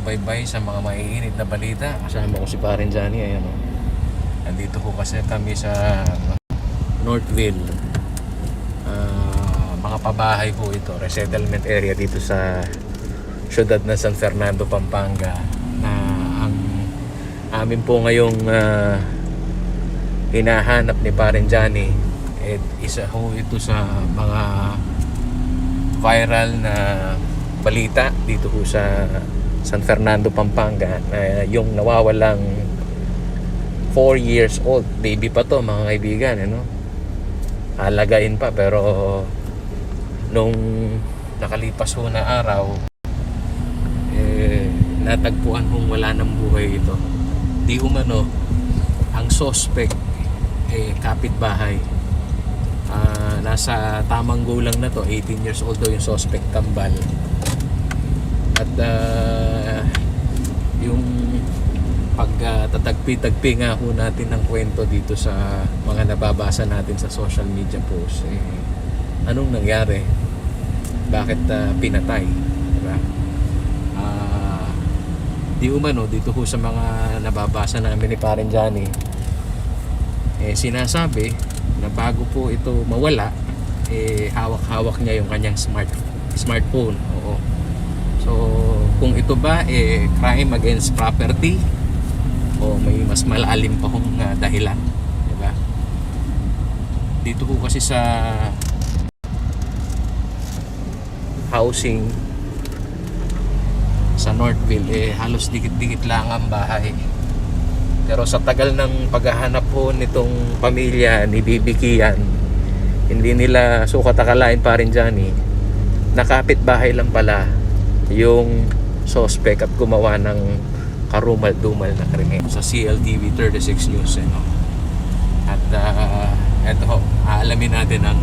sumusubaybay sa mga maiinit na balita. Kasama ko si Parin Johnny. Ayan, oh. Nandito po kasi kami sa Northville. Mga pabahay po ito, resettlement area dito sa syudad na San Fernando, Pampanga, na ang amin po ngayong hinahanap ni Parin Johnny. At isa ho ito sa mga viral na balita dito po sa San Fernando, Pampanga, na yung nawawalang 4 years old, baby pa to mga kaibigan, ano? Alagain pa, pero nung nakalipas ho na araw, natagpuan hong wala ng buhay ito. Di umano ang suspect kapitbahay. Nasa tamang gulang na to, 18 years old daw yung suspect, tambal. At yung pagtatagpi-tagpi nga ho natin ng kwento dito sa mga nababasa natin sa social media posts, anong nangyari? Bakit pinatay? Diba? Di umano dito ho sa mga nababasa namin ni Parin Johnny, sinasabi na bago po ito mawala, hawak-hawak niya yung kanyang smartphone. Oo. So kung ito ba crime against property o may mas malalim pa hong dahilan, diba? Dito po kasi sa housing sa Northville, halos dikit-dikit lang ang bahay. Pero sa tagal ng paghahanap po nitong pamilya ni Bibi Kian, hindi nila sukat akalain Parin Johnny, nakapit bahay lang pala yung suspect at gumawa ng karumal-dumal na krimen. Sa CLTV 36 News, no? At eto ho, aalamin natin ang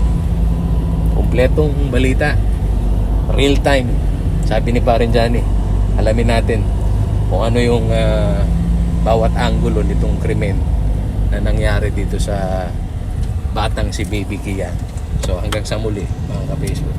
kumpletong balita, real time. Sabi ni Parin Johnny, alamin natin kung ano yung bawat anggulo nitong krimen na nangyari dito sa batang si Baby Kian. So hanggang sa muli mga ka-Facebook.